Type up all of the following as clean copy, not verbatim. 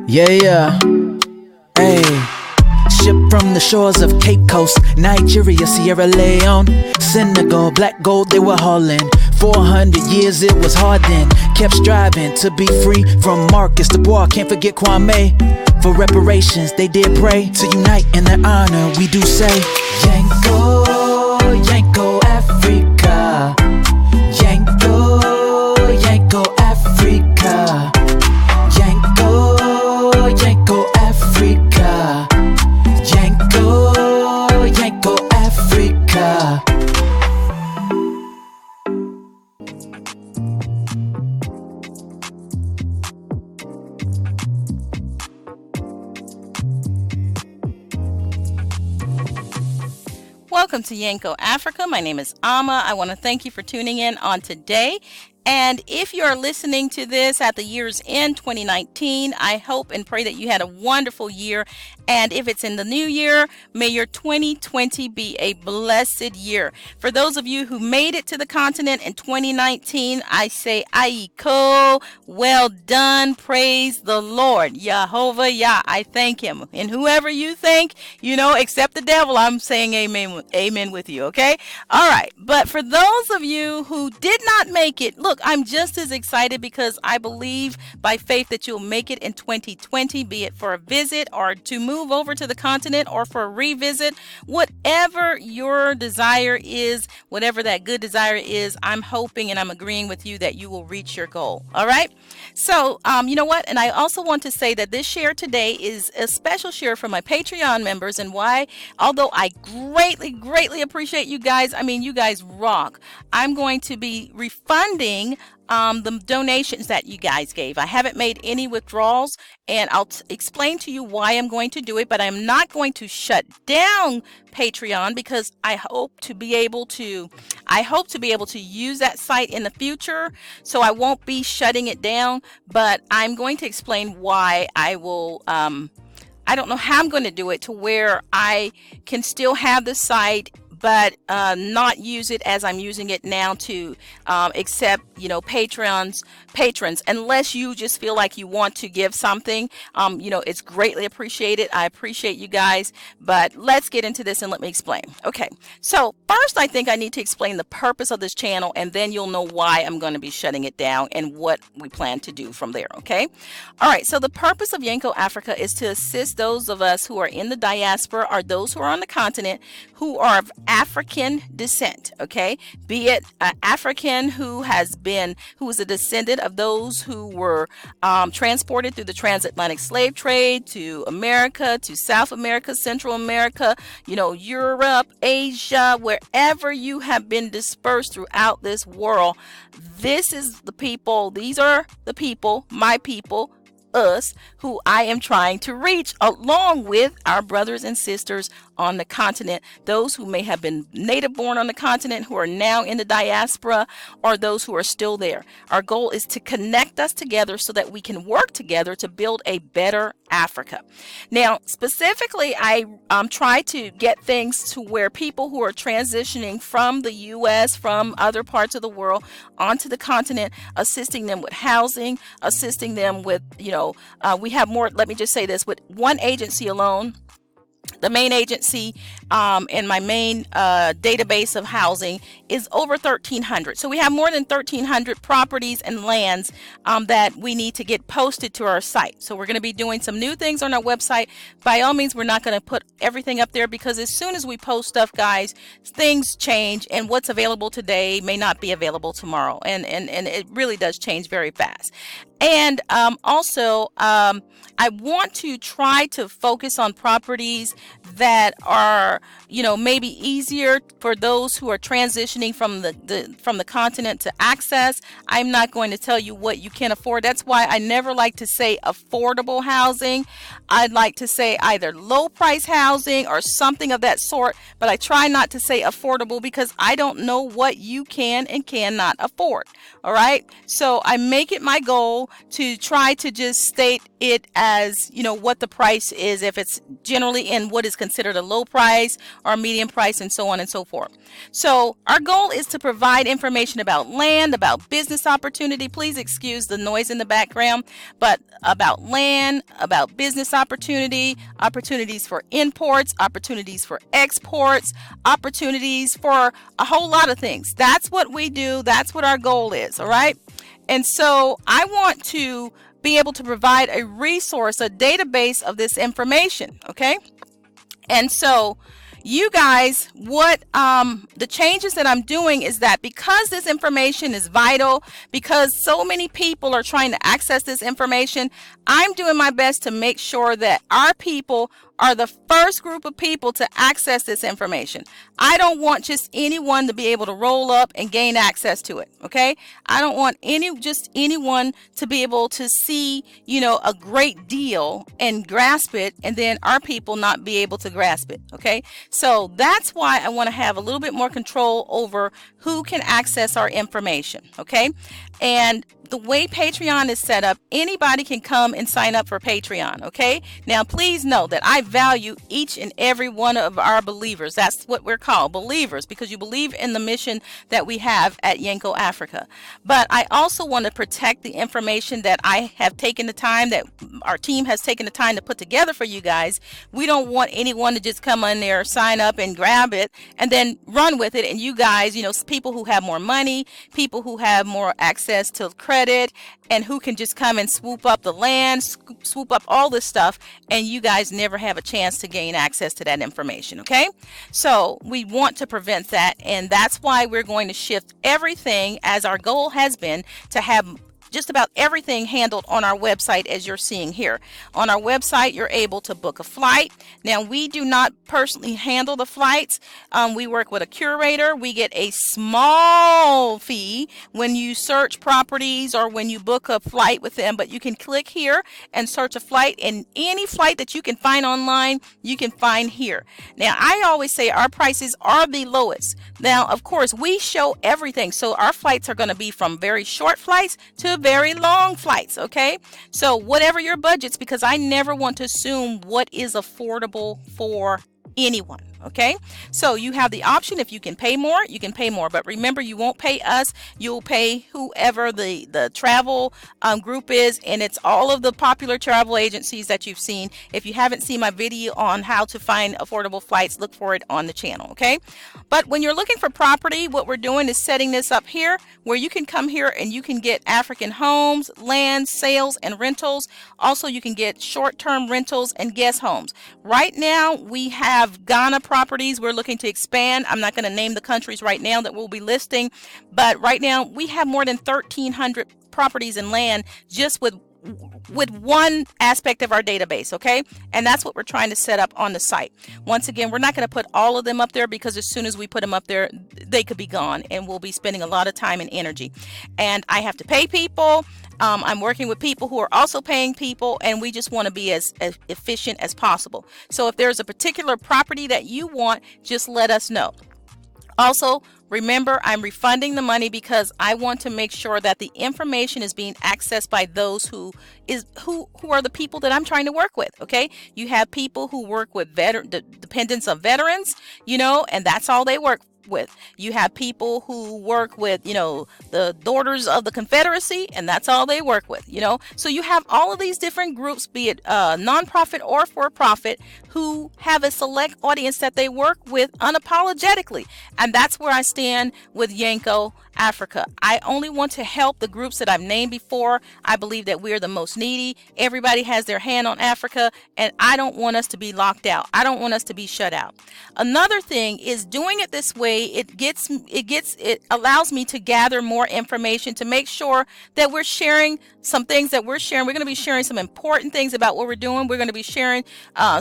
Yeah. Hey. Ship from the shores of Cape Coast, Nigeria, Sierra Leone, Senegal, black gold they were hauling. 400 years it was hard then. Kept striving to be free from Marcus Du Bois. Can't forget Kwame. For reparations they did pray. To unite in their honor we do say, Yenko, Yenko Africa. Yenko, Yenko Africa. Yenko, Yenko Africa. Yenko, Yenko Africa. Welcome to Yenko Africa. My name is Ama. I want to thank you for tuning in on today. And if you are listening to this at the year's end, 2019, I hope and pray that you had a wonderful year. And if it's in the new year, may your 2020 be a blessed year. For those of you who made it to the continent in 2019, I say, Aiko, well done, praise the Lord. Yehovah Yah, I thank him. And whoever you thank, except the devil, I'm saying amen with you, okay? All right, but for those of you who did not make it, look, I'm just as excited because I believe by faith that you'll make it in 2020, be it for a visit or to move over to the continent or for a revisit. Whatever your desire is, whatever that good desire is, I'm hoping and I'm agreeing with you that you will reach your goal. All right. So, you know what? And I also want to say that this share today is a special share for my Patreon members. And why? Although I greatly appreciate you guys. I mean, you guys rock. I'm going to be refunding the donations that you guys gave. I haven't made any withdrawals, and I'll explain to you why I'm going to do it, but I'm not going to shut down Patreon because I hope to be able to use that site in the future, so I won't be shutting it down, but I'm going to explain why I will I don't know how I'm going to do it to where I can still have the site but not use it as I'm using it now to accept, patrons, unless you just feel like you want to give something. It's greatly appreciated. I appreciate you guys, but let's get into this and let me explain. Okay, so first I think I need to explain the purpose of this channel, and then you'll know why I'm going to be shutting it down and what we plan to do from there, okay? All right, so the purpose of Yenko Africa is to assist those of us who are in the diaspora or those who are on the continent who are of African descent, okay? Be it an African who is a descendant of those who were transported through the transatlantic slave trade to America, to South America, Central America, Europe, Asia, wherever you have been dispersed throughout this world. These are the people, my people, us, who I am trying to reach, along with our brothers and sisters on the continent, those who may have been native born on the continent who are now in the diaspora, or those who are still there. Our goal is to connect us together so that we can work together to build a better Africa. Now, specifically, I try to get things to where people who are transitioning from the U.S., from other parts of the world onto the continent, assisting them with housing, assisting them with, we have more, let me just say this, with one agency alone, the main agency in my main database of housing is over 1,300. So we have more than 1,300 properties and lands that we need to get posted to our site. So we're going to be doing some new things on our website. By all means, we're not going to put everything up there because as soon as we post stuff, guys, things change, and what's available today may not be available tomorrow. And it really does change very fast. And also, I want to try to focus on properties that are, maybe easier for those who are transitioning from the continent to access. I'm not going to tell you what you can afford. That's why I never like to say affordable housing. I'd like to say either low price housing or something of that sort, but I try not to say affordable because I don't know what you can and cannot afford. All right. So I make it my goal to try to just state it as, what the price is, if it's generally in what is considered a low price or medium price, and so on and so forth. So our goal is to provide information about land, about business opportunity. Please excuse the noise in the background, but about land, about business opportunity, opportunities for imports, opportunities for exports, opportunities for a whole lot of things. That's what we do. That's what our goal is. All right. And so I want to be able to provide a resource, a database of this information. Okay. And so you guys, what the changes that I'm doing is that because this information is vital, because so many people are trying to access this information, I'm doing my best to make sure that our people are the first group of people to access this information. I don't want just anyone to be able to roll up and gain access to it. Okay. I don't want anyone to be able to see, a great deal and grasp it, and then our people not be able to grasp it. Okay. So that's why I want to have a little bit more control over who can access our information. Okay. And the way Patreon is set up, anybody can come and sign up for Patreon. Okay. Now, please know that I value each and every one of our believers. That's what we're called, believers, because you believe in the mission that we have at Yenko Africa. But I also want to protect the information that I have taken the time, that our team has taken the time to put together for you guys. We don't want anyone to just come on there, sign up and grab it and then run with it. And you guys, people who have more money, people who have more access to credit, and who can just come and swoop up the land, swoop up all this stuff, and you guys never have a chance to gain access to that information. Okay. So we want to prevent that. And that's why we're going to shift everything, as our goal has been to have just about everything handled on our website, as you're seeing here. On our website, you're able to book a flight. Now, we do not personally handle the flights. We work with a curator. We get a small fee when you search properties or when you book a flight with them, but you can click here and search a flight, and any flight that you can find online, you can find here. Now, I always say our prices are the lowest. Now, of course, we show everything. So our flights are going to be from very short flights to very long flights. Okay. So whatever your budgets, because I never want to assume what is affordable for anyone. Okay. So you have the option. If you can pay more, you can pay more. But remember, you won't pay us. You'll pay whoever the travel group is. And it's all of the popular travel agencies that you've seen. If you haven't seen my video on how to find affordable flights, look for it on the channel. Okay. But when you're looking for property, what we're doing is setting this up here where you can come here and you can get African homes, land, sales, and rentals. Also, you can get short-term rentals and guest homes. Right now, we have Ghana properties. We're looking to expand. I'm not going to name the countries right now that we'll be listing, but right now we have more than 1,300 properties and land just with one aspect of our database. Okay. And that's what we're trying to set up on the site. Once again, we're not going to put all of them up there, because as soon as we put them up there, they could be gone, and we'll be spending a lot of time and energy, and I have to pay people. I'm working with people who are also paying people, and we just want to be as efficient as possible. So if there's a particular property that you want, just let us know. Also, remember, I'm refunding the money because I want to make sure that the information is being accessed by those who are the people that I'm trying to work with. Okay. You have people who work with the dependents of veterans, and that's all they work with. You have people who work with, the Daughters of the Confederacy, and that's all they work with, So you have all of these different groups, be it nonprofit or for-profit, who have a select audience that they work with unapologetically. And that's where I stand with Yenko Africa. I only want to help the groups that I've named before. I believe that we're the most needy. Everybody has their hand on Africa, and I don't want us to be locked out. I don't want us to be shut out. Another thing is doing it this way. It allows me to gather more information to make sure that we're sharing some things that we're sharing. We're going to be sharing some important things about what we're doing. We're going to be sharing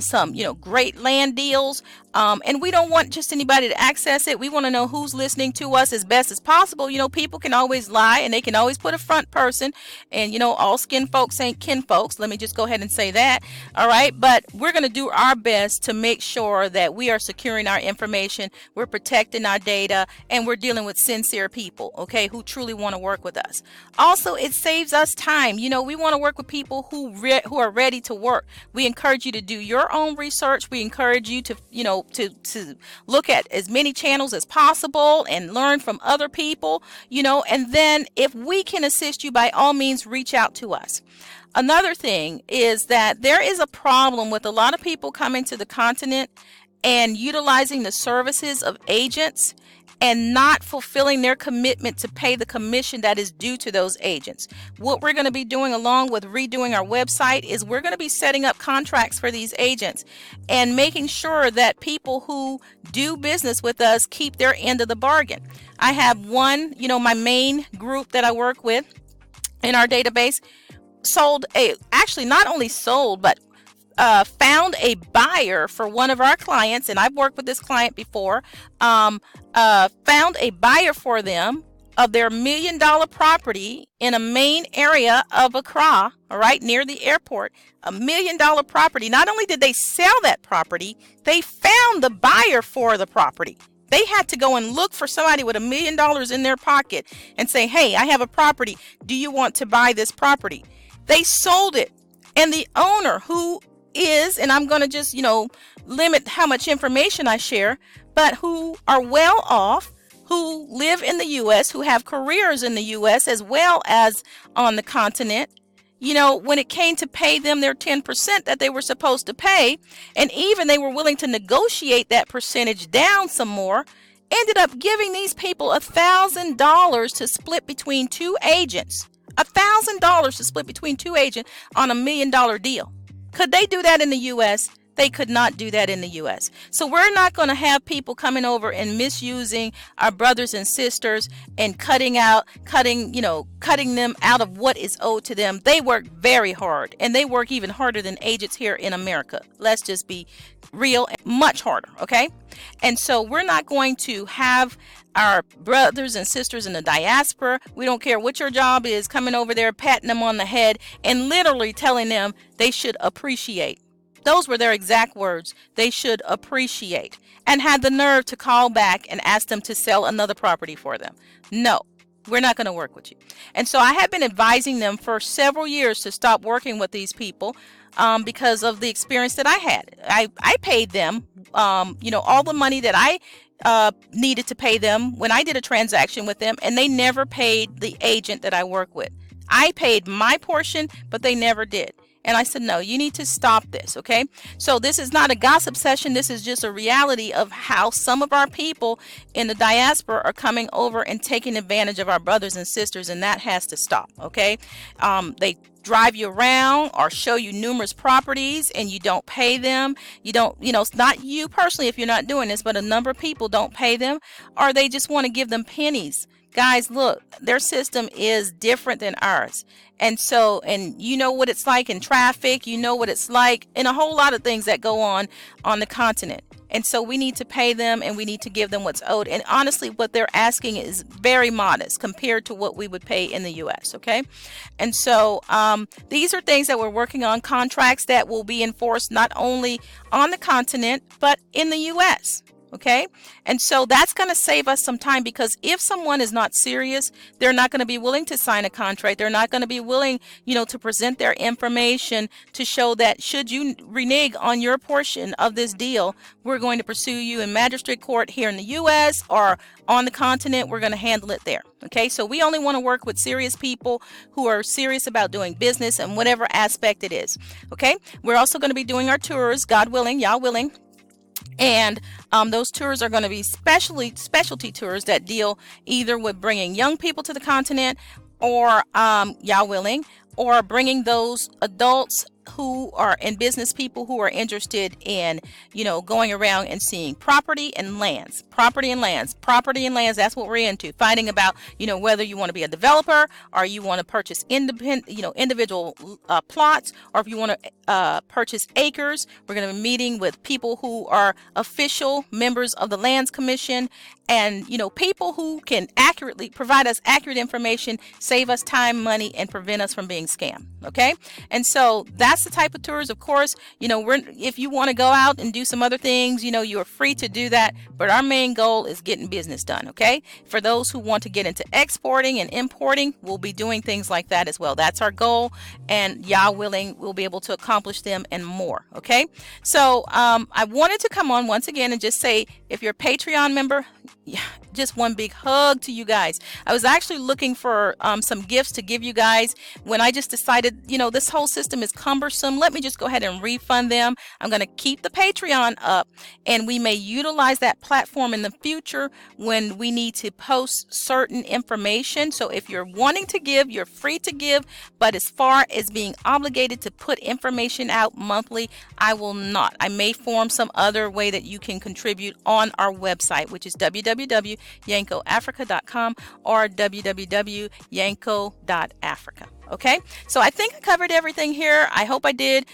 some, great land deals. And we don't want just anybody to access it. We want to know who's listening to us as best as possible. So, people can always lie and they can always put a front person, and, all skin folks ain't kin folks. Let me just go ahead and say that. All right. But we're going to do our best to make sure that we are securing our information, we're protecting our data, and we're dealing with sincere people, okay, who truly want to work with us. Also, it saves us time. We want to work with people who are ready to work. We encourage you to do your own research. We encourage you to, to look at as many channels as possible and learn from other people, and then if we can assist you, by all means, reach out to us. Another thing is that there is a problem with a lot of people coming to the continent and utilizing the services of agents and not fulfilling their commitment to pay the commission that is due to those agents. What we're going to be doing, along with redoing our website, is we're going to be setting up contracts for these agents and making sure that people who do business with us keep their end of the bargain. I have one, my main group that I work with in our database not only sold, but found a buyer for one of our clients, and I've worked with this client before, found a buyer for them of their $1 million property in a main area of Accra, all right, near the airport. $1 million property. Not only did they sell that property, they found the buyer for the property. They had to go and look for somebody with $1 million in their pocket and say, hey, I have a property. Do you want to buy this property? They sold it. And the owner, who is, and I'm going to just, limit how much information I share, but who are well off, who live in the U.S., who have careers in the U.S. as well as on the continent, when it came to pay them their 10% that they were supposed to pay, and even they were willing to negotiate that percentage down some more, ended up giving these people $1,000 to split between two agents. $1,000 to split between two agents on $1 million deal. Could they do that in the U.S.? They could not do that in the U.S. So we're not going to have people coming over and misusing our brothers and sisters and cutting them out of what is owed to them. They work very hard, and they work even harder than agents here in America. Let's just be real, much harder, okay? And so we're not going to have our brothers and sisters in the diaspora, we don't care what your job is, coming over there, patting them on the head and literally telling them they should appreciate. Those were their exact words. They should appreciate, and had the nerve to call back and ask them to sell another property for them. No, we're not going to work with you. And so I have been advising them for several years to stop working with these people because of the experience that I had. I paid them, all the money that I needed to pay them when I did a transaction with them, and they never paid the agent that I work with. I paid my portion, but they never did. And I said, no, you need to stop this, okay? So this is not a gossip session. This is just a reality of how some of our people in the diaspora are coming over and taking advantage of our brothers and sisters, and that has to stop, okay? They drive you around or show you numerous properties and you don't pay them. You don't, it's not you personally if you're not doing this, but a number of people don't pay them, or they just want to give them pennies. Guys, look, their system is different than ours. And so, and you know what it's like in traffic, you know what it's like in a whole lot of things that go on the continent. And so we need to pay them, and we need to give them what's owed. And honestly, what they're asking is very modest compared to what we would pay in the U.S., okay? And so these are things that we're working on, contracts that will be enforced not only on the continent, but in the U.S., okay? And so that's going to save us some time, because if someone is not serious, they're not going to be willing to sign a contract. They're not going to be willing, to present their information to show that should you renege on your portion of this deal, we're going to pursue you in magistrate court here in the U.S. or on the continent. We're going to handle it there. Okay, so we only want to work with serious people who are serious about doing business in whatever aspect it is. Okay, we're also going to be doing our tours, God willing, y'all willing. And those tours are going to be specialty tours that deal either with bringing young people to the continent, or y'all willing, or bringing those adults who are and business people who are interested in, going around and seeing property and lands. That's what we're into. Finding about, whether you want to be a developer or you want to purchase individual plots, or if you want to purchase acres. We're going to be meeting with people who are official members of the Lands Commission, and people who can accurately provide us accurate information, save us time, money, and prevent us from being scammed. Okay, and so that's the type of tours. Of course, if you want to go out and do some other things, you are free to do that, but our main goal is getting business done. Okay, for those who want to get into exporting and importing, we'll be doing things like that as well. That's our goal, and Yah willing, we'll be able to accomplish them and more. Okay, so I wanted to come on once again and just say, if you're a Patreon member, just one big hug to you guys. I was actually looking for some gifts to give you guys when I just decided, this whole system is cumbersome. Let me just go ahead and refund them. I'm going to keep the Patreon up, and we may utilize that platform in the future when we need to post certain information. So if you're wanting to give, you're free to give, but as far as being obligated to put information out monthly, I will not. I may form some other way that you can contribute on our website, which is www.yenkoafrica.com or www.yenko.africa. Okay, so I think I covered everything here. I hope I did.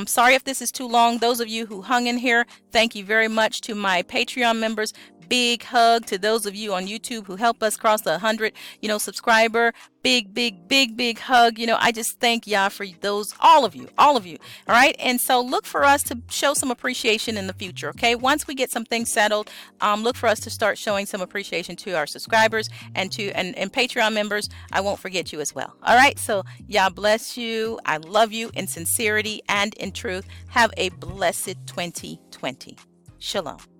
Sorry if this is too long. Those of you who hung in here, thank you very much. To my Patreon members, big hug. To those of you on YouTube who help us cross the 100, subscriber, big hug. I just thank Yah for those, all of you. All right. And so look for us to show some appreciation in the future. Okay. Once we get some things settled, look for us to start showing some appreciation to our subscribers and Patreon members. I won't forget you as well. All right. So Yah bless you. I love you in sincerity and in truth. Have a blessed 2020. Shalom.